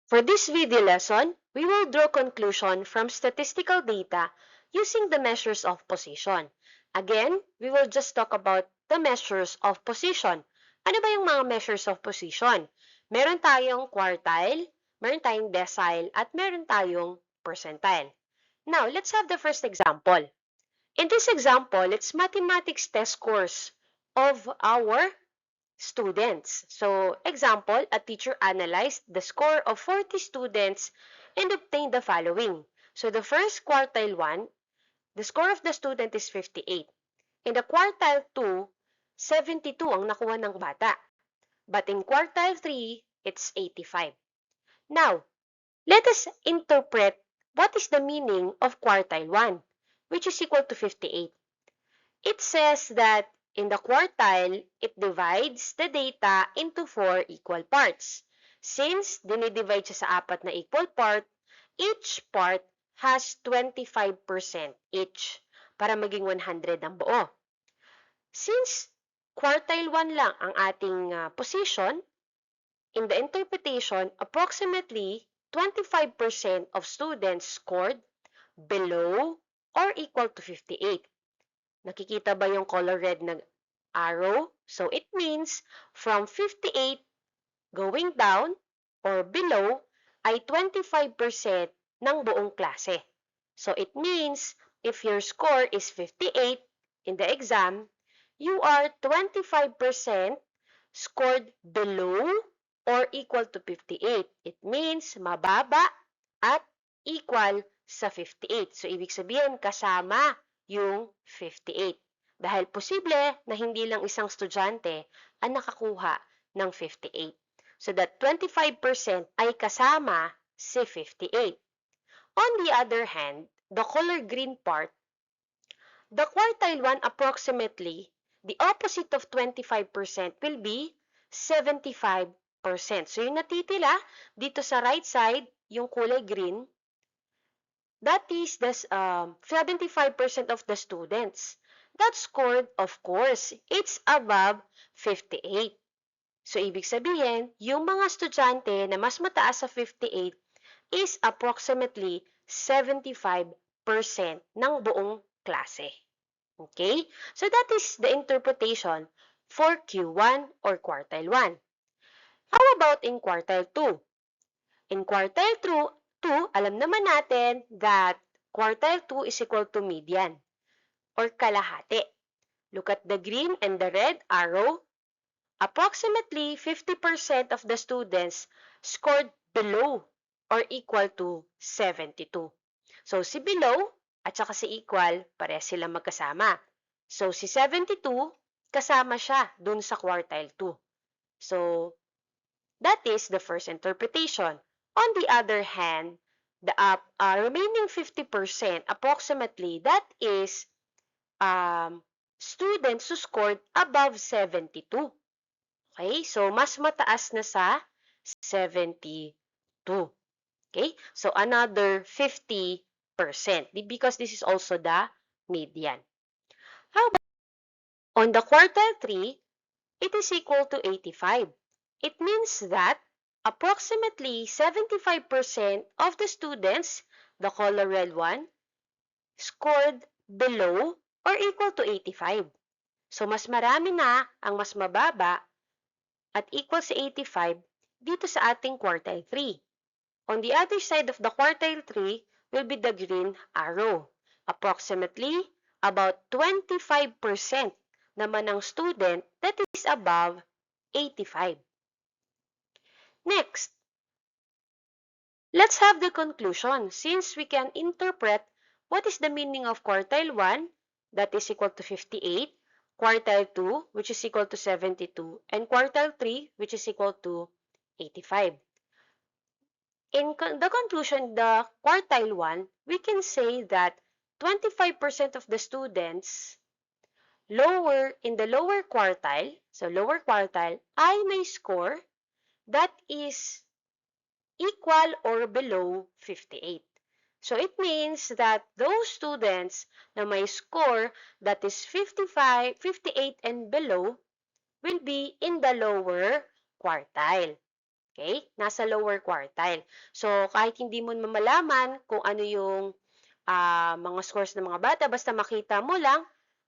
For this video lesson, we will draw conclusion from statistical data using the measures of position. Again, we will just talk about the measures of position. Ano ba yung mga measures of position? Meron tayong quartile, meron tayong decile, at meron tayong percentile. Now, let's have the first example. In this example, it's mathematics test scores of our students. So, example, a teacher analyzed the score of 40 students and obtained the following. So, the first quartile 1, the score of the student is 58. In the quartile 2, 72 ang nakuha ng bata. But in quartile 3, it's 85. Now, let us interpret what is the meaning of quartile 1, which is equal to 58. It says that in the quartile, it divides the data into 4 equal parts. Since dinidivide siya sa 4 na equal part, each part has 25% each para maging 100 ang buo. Since quartile 1 lang ang ating position, in the interpretation, approximately 25% of students scored below or equal to 58. Nakikita ba yung color red na arrow? So, it means from 58 going down or below ay 25% ng buong klase. So, it means if your score is 58 in the exam, you are 25% scored below or equal to 58. It means mababa at equal sa 58. So, ibig sabihin kasama yung 58. Dahil posible na hindi lang isang estudyante ang nakakuha ng 58. So that 25% ay kasama si 58. On the other hand, the color green part, the quartile 1 approximately, the opposite of 25% will be 75%. So yung natitila dito sa right side, yung kulay green, that is the 75% of the students that scored, of course, it's above 58. So, ibig sabihin, yung mga estudyante na mas mataas sa 58 is approximately 75% ng buong klase. Okay? So, that is the interpretation for Q1 or quartile 1. How about in quartile 2? In quartile 2, alam naman natin that quartile 2 is equal to median or kalahati. Look at the green and the red arrow. Approximately 50% of the students scored below or equal to 72. So, si below at saka si equal, pareha silang magkasama. So, si 72, kasama siya dun sa quartile 2. So, that is the first interpretation. On the other hand, the remaining 50% approximately, that is students who scored above 72. Okay? So, mas mataas na sa 72. Okay? So, another 50% because this is also the median. How about on the quartile 3, it is equal to 85. It means that approximately 75% of the students, the color red one, scored below or equal to 85. So, mas marami na ang mas mababa at equal sa 85 dito sa ating quartile 3. On the other side of the quartile 3 will be the green arrow. Approximately, about 25% naman ng student that is above 85. Next, let's have the conclusion since we can interpret what is the meaning of quartile 1, that is equal to 58, quartile 2, which is equal to 72, and quartile 3, which is equal to 85. In the conclusion, the quartile 1, we can say that 25% of the students in the lower quartile, so lower quartile, ay may score that is equal or below 58. So it means that those students na may score that is 55, 58 and below will be in the lower quartile. Okay? Nasa lower quartile. So, kahit hindi mo mamalaman kung ano yung mga scores ng mga bata, basta makita mo lang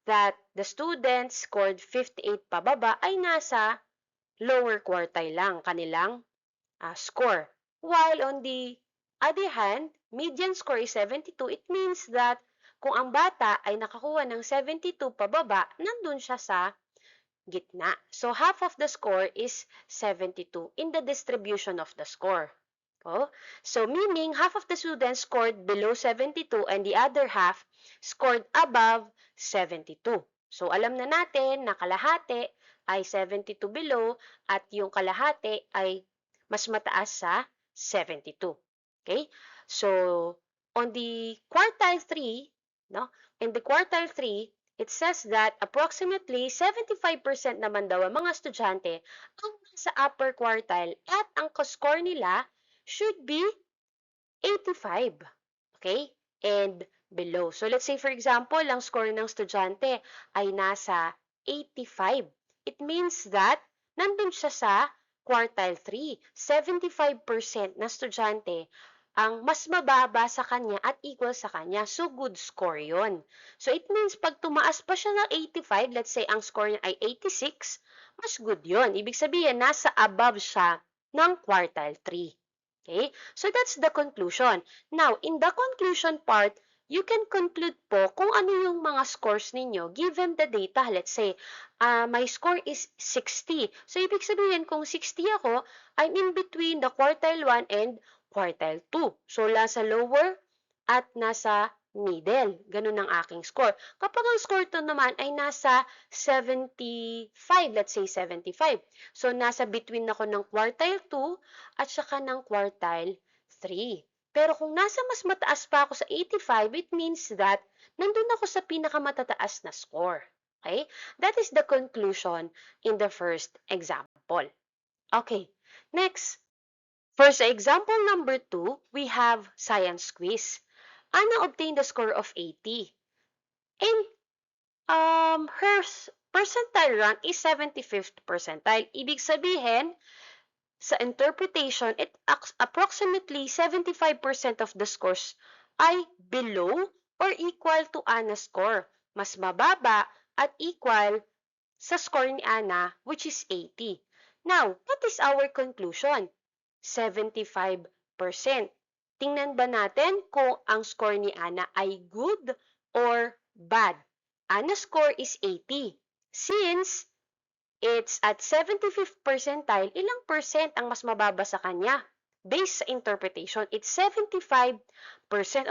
that the students scored 58 pababa ay nasa lower quartile lang kanilang score. While on the other hand, median score is 72, it means that kung ang bata ay nakakuha ng 72 pababa, nandun siya sa gitna. So, half of the score is 72 in the distribution of the score. Oh, so meaning half of the students scored below 72 and the other half scored above 72. So, alam na natin na kalahati ay 72 below at yung kalahati ay mas mataas sa 72. Okay? So, on the quartile 3, no? In the quartile 3, it says that approximately 75% naman daw ang mga estudyante ang nasa upper quartile at ang score nila should be 85. Okay? And below. So let's say for example, ang score ng estudyante ay nasa 85. It means that nandun siya sa quartile 3. 75% na estudyante ang mas mababa sa kanya at equal sa kanya. So, good score yon. So, it means pag tumaas pa siya ng 85, let's say ang score niya ay 86, mas good yon. Ibig sabihin, nasa above siya ng quartile 3. Okay? So, that's the conclusion. Now, in the conclusion part, you can conclude po kung ano yung mga scores ninyo given the data. Let's say, my score is 60. So, ibig sabihin, kung 60 ako, I'm in between the quartile 1 and quartile 2. So, nasa lower at nasa middle. Ganun ang aking score. Kapag ang score to naman ay nasa 75, let's say 75. So, nasa between ako ng quartile 2 at saka ng quartile 3. Pero kung nasa mas mataas pa ako sa 85, it means that nandun ako sa pinakamatataas na score. Okay? That is the conclusion in the first example. Okay. Next, for example number 2, we have science quiz. Anna obtained a score of 80. And her percentile rank is 75th percentile. Ibig sabihin, sa interpretation, approximately 75% of the scores ay below or equal to Anna's score. Mas mababa at equal sa score ni Anna, which is 80. Now, what is our conclusion? 75%. Tingnan ba natin kung ang score ni Anna ay good or bad? Anna's score is 80. Since it's at 75th percentile, ilang percent ang mas mababa sa kanya? Based sa interpretation, it's 75%.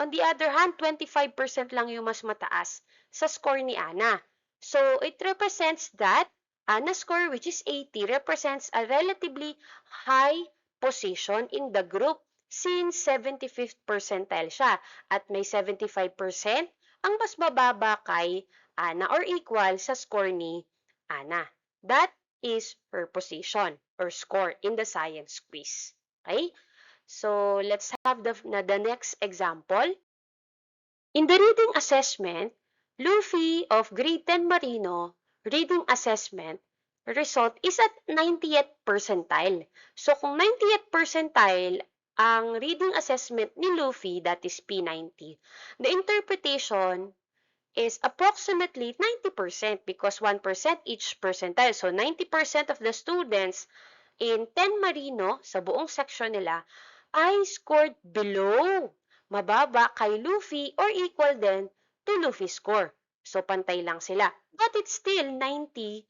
On the other hand, 25% lang yung mas mataas sa score ni Anna. So, it represents that Anna's score, which is 80, represents a relatively high position in the group since 75th percentile siya at may 75% ang mas mababa kay Anna or equal sa score ni Anna. That is her position or score in the science quiz. Okay? So, let's have the next example. In the reading assessment, Luffy of grade 10 Marino reading assessment result is at 90th percentile. So, kung 90th percentile ang reading assessment ni Luffy, that is P90, the interpretation is approximately 90% because 1% each percentile. So, 90% of the students in 10 Marino, sa buong section nila, ay scored below, mababa kay Luffy or equal din to Luffy's score. So, pantay lang sila. But it's still 90%.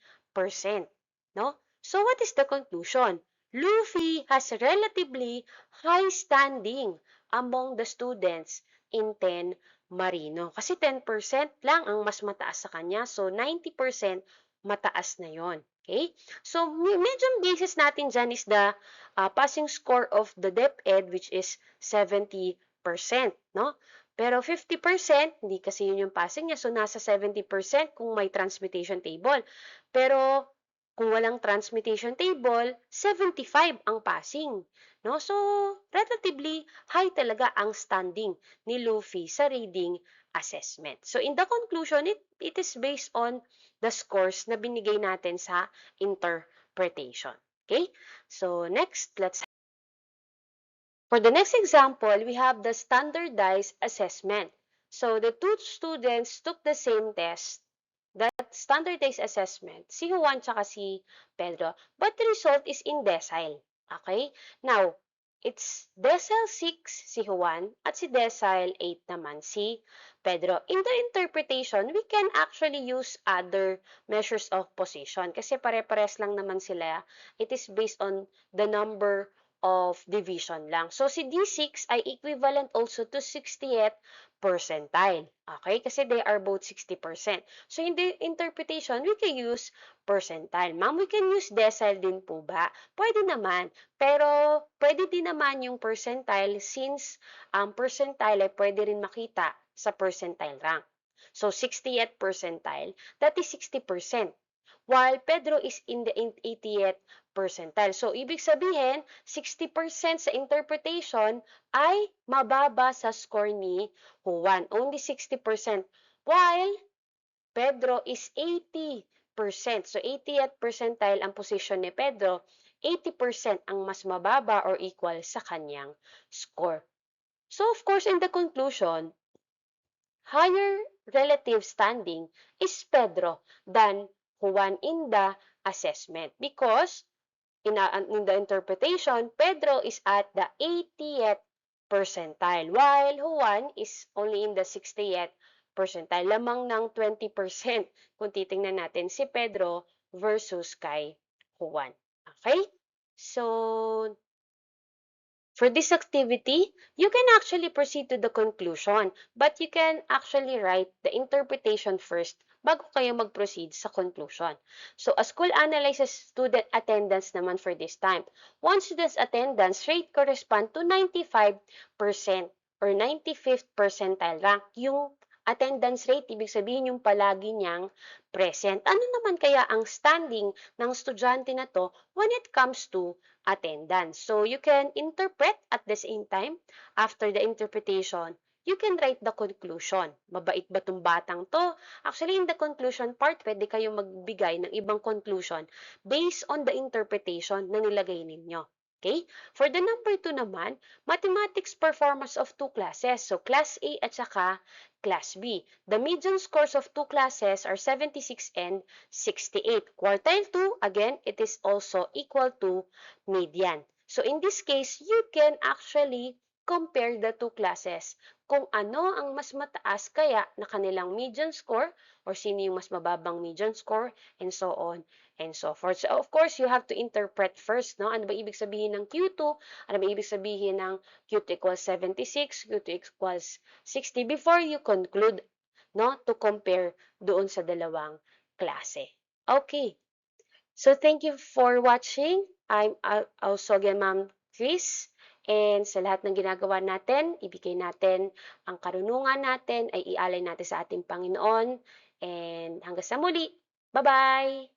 No? So, what is the conclusion? Luffy has relatively high standing among the students in 10 Marino. Kasi 10% lang ang mas mataas sa kanya. So, 90% mataas na yon. Okay? So, medyo basis natin dyan is the passing score of the DepEd, which is 70%. No? Pero 50%, hindi kasi yun yung passing niya. So, nasa 70% kung may transmutation table. Pero, kung walang transmutation table, 75 ang passing. No? So, relatively high talaga ang standing ni Luffy sa reading assessment. So, in the conclusion, it is based on the scores na binigay natin sa interpretation. Okay? So, next, let's For the next example, we have the standardized assessment. So the two students took the same test, that standardized assessment, si Juan tsaka si Pedro, but the result is in decile. Okay? Now, it's decile 6 si Juan at si decile 8 naman si Pedro. In the interpretation, we can actually use other measures of position kasi pare-pares lang naman sila. It is based on the number of division lang. So, si D6 ay equivalent also to 60th percentile. Okay? Kasi they are both 60%. So, in the interpretation, we can use percentile. Ma'am, we can use decile din po ba? Pwede naman. Pero, pwede din naman yung percentile since ang percentile ay pwede rin makita sa percentile rank. So, 60th percentile, that is 60%. While Pedro is in the 80th percentile. So, ibig sabihin, 60% sa interpretation ay mababa sa score ni Juan. Only 60%. While Pedro is 80%. So, 80th percentile ang position ni Pedro. 80% ang mas mababa or equal sa kanyang score. So, of course, in the conclusion, higher relative standing is Pedro than Juan in the assessment because in the interpretation, Pedro is at the 80th percentile while Juan is only in the 60th percentile. Lamang ng 20% kung titingnan natin si Pedro versus kay Juan. Okay? So, for this activity, you can actually proceed to the conclusion, but you can actually write the interpretation first bago kayo mag-proceed sa conclusion. So, a school analyzes student attendance naman for this time. One student's attendance rate correspond to 95% or 95th percentile rank. Yung attendance rate, ibig sabihin yung palagi niyang present. Ano naman kaya ang standing ng estudyante na to when it comes to attendance? So, you can interpret at the same time. After the interpretation, you can write the conclusion. Mabait ba tong batang to? Actually, in the conclusion part, pwede kayo magbigay ng ibang conclusion based on the interpretation na nilagay ninyo. Okay? For the number 2 naman, mathematics performance of two classes. So, class A at saka class B. The median scores of two classes are 76 and 68. Quartile 2, again, it is also equal to median. So, in this case, you can actually compare the two classes. Kung ano ang mas mataas kaya na kanilang median score or sino yung mas mababang median score and so on and so forth. So, of course, you have to interpret first, no? Ano ba ibig sabihin ng Q2? Ano ba ibig sabihin ng Q2 equals 76, Q2 equals 60 before you conclude, no? To compare doon sa dalawang klase. Okay. So, thank you for watching. I'm also again, Ma'am Chris. And sa lahat ng ginagawa natin, ibigay natin ang karunungan natin, ay ialay natin sa ating Panginoon. And hanggang sa muli. Bye-bye!